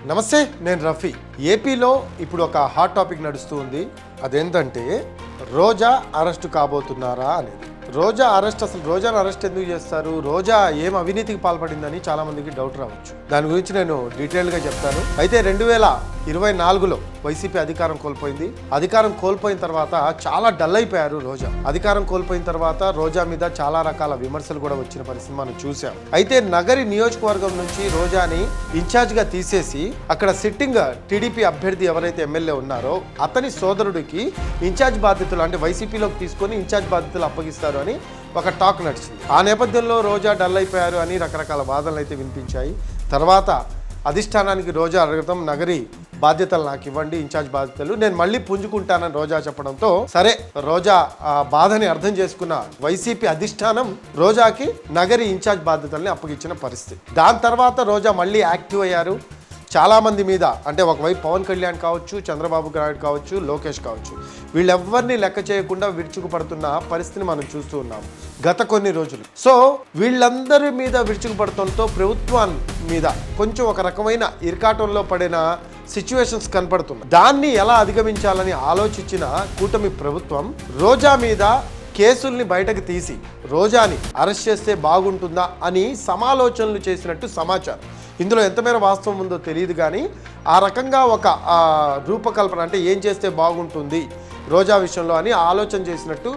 నమస్తే, నేను రఫీ. ఏపీలో ఇప్పుడు ఒక హాట్ టాపిక్ నడుస్తూ ఉంది. అదేంటంటే రోజా అరెస్టు కాబోతున్నారా అనేది. రోజా అరెస్ట్, అసలు రోజాను అరెస్ట్ ఎందుకు చేస్తారు, రోజా ఏం అవినీతికి పాల్పడిందని చాలా మందికి డౌట్ రావచ్చు. దాని గురించి నేను డీటెయిల్గా చెప్తాను. అయితే 2024లో వైసీపీ అధికారం కోల్పోయింది. అధికారం కోల్పోయిన తర్వాత చాలా డల్ అయిపోయారు రోజా. అధికారం కోల్పోయిన తర్వాత రోజా మీద చాలా రకాల విమర్శలు కూడా వచ్చిన పరిస్థితి మనం చూసాం. అయితే నగరి నియోజకవర్గం నుంచి రోజాని ఇన్ఛార్జ్గా తీసేసి అక్కడ సిట్టింగ్ టీడీపీ అభ్యర్థి ఎవరైతే ఎమ్మెల్యే ఉన్నారో అతని సోదరుడికి ఇన్ఛార్జ్ బాధ్యతలు, అంటే వైసీపీలోకి తీసుకొని ఇన్ఛార్జ్ బాధ్యతలు అప్పగిస్తారు అని ఒక టాక్ నడిచింది. ఆ నేపథ్యంలో రోజా డల్ అయిపోయారు అని రకరకాల వాదనలు అయితే వినిపించాయి. తర్వాత అధిష్టానానికి రోజా అడగటం, నగరి బాధ్యతలు నాకు ఇవ్వండి, ఇన్ఛార్జ్ బాధ్యతలు, నేను మళ్ళీ పుంజుకుంటానని రోజా చెప్పడంతో సరే రోజా ఆ బాధని అర్థం చేసుకున్న వైసీపీ అధిష్టానం రోజాకి నగరి ఇన్ఛార్జ్ బాధ్యతల్ని అప్పగించిన పరిస్థితి. దాని తర్వాత రోజా మళ్ళీ యాక్టివ్ అయ్యారు. చాలామంది మీద, అంటే ఒకవైపు పవన్ కళ్యాణ్ కావచ్చు, చంద్రబాబు నాయుడు కావచ్చు, లోకేష్ కావచ్చు, వీళ్ళెవ్వరిని లెక్క చేయకుండా విరుచుకుపడుతున్న పరిస్థితిని మనం చూస్తూ ఉన్నాము గత కొన్ని రోజులు. సో వీళ్ళందరి మీద విరుచుకుపడటంతో ప్రభుత్వం మీద కొంచెం ఒక రకమైన ఇరకాటంలో పడిన సిచ్యువేషన్స్ కనపడుతున్నాయి. దాన్ని ఎలా అధిగమించాలని ఆలోచించిన కూటమి ప్రభుత్వం రోజా మీద కేసుల్ని బయటకు తీసి రోజాని అరెస్ట్ చేస్తే బాగుంటుందా అని సమాలోచనలు చేసినట్టు సమాచారం. ఇందులో ఎంతమేర వాస్తవం ఉందో తెలియదు, కానీ ఆ రకంగా ఒక రూపకల్పన, అంటే ఏం చేస్తే బాగుంటుంది రోజా విషయంలో అని ఆలోచన చేసినట్టు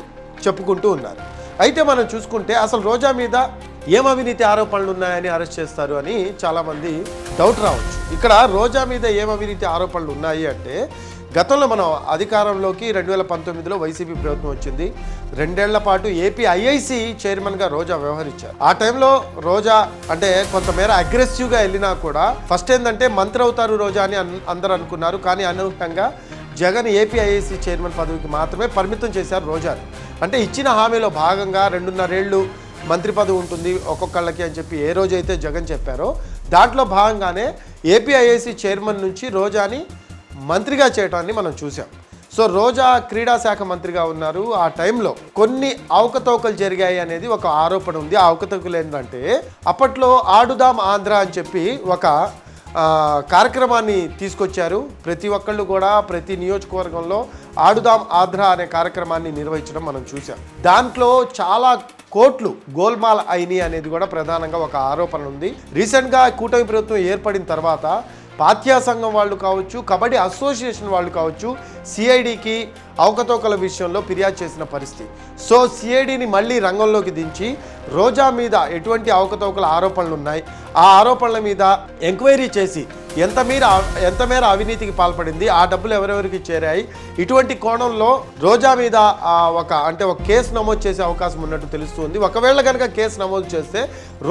చెప్పుకుంటూ ఉన్నారు. అయితే మనం చూసుకుంటే అసలు రోజా మీద ఏం అవినీతి ఆరోపణలు ఉన్నాయని అరెస్ట్ చేస్తారు అని చాలామంది డౌట్ రావచ్చు. ఇక్కడ రోజా మీద ఏం అవినీతి ఆరోపణలు ఉన్నాయి అంటే, గతంలో మనం అధికారంలోకి 2019లో వైసీపీ ప్రభుత్వం వచ్చింది. 2 ఏళ్ల పాటు ఏపీ ఐఐసి చైర్మన్గా రోజా వ్యవహరించారు. ఆ టైంలో రోజా అంటే కొంతమేర అగ్రెసివ్గా వెళ్ళినా కూడా ఫస్ట్ ఏంటంటే మంత్రి అవుతారు రోజా అని అందరూ అనుకున్నారు. కానీ అనూహ్యంగా జగన్ ఏపీ ఐఐసి చైర్మన్ పదవికి మాత్రమే పరిమితం చేశారు రోజాని. అంటే ఇచ్చిన హామీలో భాగంగా 2.5 ఏళ్ళు మంత్రి పదవి ఉంటుంది ఒక్కొక్కళ్ళకి అని చెప్పి ఏ రోజైతే జగన్ చెప్పారో దాంట్లో భాగంగానే ఏపీ ఐఐసి చైర్మన్ నుంచి రోజాని మంత్రిగా చేయటాన్ని మనం చూసాం. సో రోజా క్రీడా శాఖ మంత్రిగా ఉన్నారు. ఆ టైంలో కొన్ని అవకతవకలు జరిగాయి అనేది ఒక ఆరోపణ ఉంది. ఆ అవకతవకలు ఏంటంటే, అప్పట్లో ఆడుదాం ఆంధ్ర అని చెప్పి ఒక కార్యక్రమాన్ని తీసుకొచ్చారు. ప్రతి ఒక్కళ్ళు కూడా ప్రతి నియోజకవర్గంలో ఆడుదాం ఆంధ్ర అనే కార్యక్రమాన్ని నిర్వహించడం మనం చూసాం. దాంట్లో చాలా కోట్లు గోల్మాల్ అయినాయి అనేది కూడా ప్రధానంగా ఒక ఆరోపణ ఉంది. రీసెంట్గా కూటమి ప్రభుత్వం ఏర్పడిన తర్వాత పాఠ్యా సంఘం వాళ్ళు కావచ్చు, కబడ్డీ అసోసియేషన్ వాళ్ళు కావచ్చు, సిఐడికి అవకతవకల విషయంలో ఫిర్యాదు చేసిన పరిస్థితి. సో సిఐడిని మళ్ళీ రంగంలోకి దించి రోజా మీద ఎటువంటి అవకతవకల ఆరోపణలు ఉన్నాయి, ఆ ఆరోపణల మీద ఎంక్వైరీ చేసి ఎంత మేర అవినీతికి పాల్పడింది, ఆ డబ్బులు ఎవరెవరికి చేరాయి, ఇటువంటి కోణంలో రోజా మీద ఒక కేసు నమోదు చేసే అవకాశం ఉన్నట్టు తెలుస్తుంది. ఒకవేళ కనుక కేసు నమోదు చేస్తే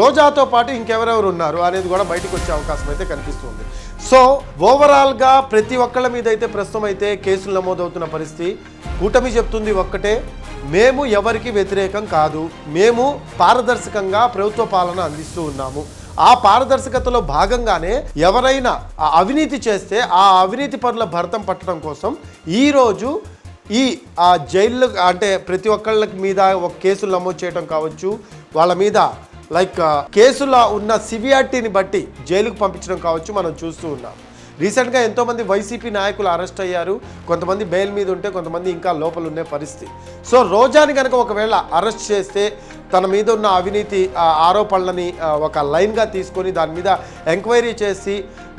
రోజాతో పాటు ఇంకెవరెవరు ఉన్నారు అనేది కూడా బయటకు వచ్చే అవకాశం అయితే కనిపిస్తుంది. సో ఓవరాల్గా ప్రతి ఒక్కళ్ళ మీద అయితే ప్రస్తుతం అయితే కేసులు నమోదవుతున్న పరిస్థితి. కూటమి చెప్తుంది ఒక్కటే, మేము ఎవరికి వ్యతిరేకం కాదు, మేము పారదర్శకంగా ప్రభుత్వ పాలన అందిస్తూ ఉన్నాము. ఆ పారదర్శకతలో భాగంగానే ఎవరైనా అవినీతి చేస్తే ఆ అవినీతి పరుల భరతం పట్టడం కోసం ఈరోజు జైళ్ళు, అంటే ప్రతి ఒక్కళ్ళ మీద ఒక కేసులు నమోదు చేయడం కావచ్చు, వాళ్ళ మీద కేసులో ఉన్న సివియారిటీని బట్టి జైలుకు పంపించడం కావచ్చు మనం చూస్తూ ఉన్నాం. రీసెంట్గా ఎంతోమంది వైసీపీ నాయకులు అరెస్ట్ అయ్యారు. కొంతమంది బెయిల్ మీద ఉంటే కొంతమంది ఇంకా లోపల ఉండే పరిస్థితి. సో రోజాని కనుక ఒకవేళ అరెస్ట్ చేస్తే తన మీద ఉన్న అవినీతి ఆరోపణలని ఒక లైన్గా తీసుకొని దాని మీద ఎంక్వైరీ చేసి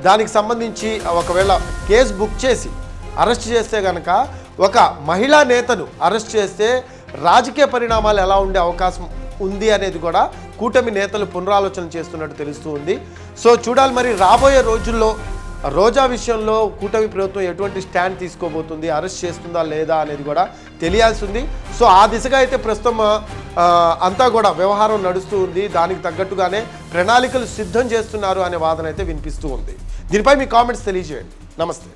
దానికి సంబంధించి ఒకవేళ కేసు బుక్ చేసి అరెస్ట్ చేస్తే కనుక, ఒక మహిళా నేతను అరెస్ట్ చేస్తే రాజకీయ పరిణామాలు ఎలా ఉండే అవకాశం ఉంది అనేది కూడా కూటమి నేతలు పునరాలోచన చేస్తున్నట్టు తెలుస్తూ ఉంది. సో చూడాలి మరి రాబోయే రోజుల్లో రోజా విషయంలో కూటమి ప్రభుత్వం ఎటువంటి స్టాండ్ తీసుకోబోతుంది, అరెస్ట్ చేస్తుందా లేదా అనేది కూడా తెలియాల్సి ఉంది. సో ఆ దిశగా అయితే ప్రస్తుతం అంతా కూడా వ్యవహారం నడుస్తూ ఉంది. దానికి తగ్గట్టుగానే ప్రణాళికలు సిద్ధం చేస్తున్నారు అనే వాదన అయితే వినిపిస్తూ ఉంది. దీనిపై మీ కామెంట్స్ తెలియజేయండి. నమస్తే.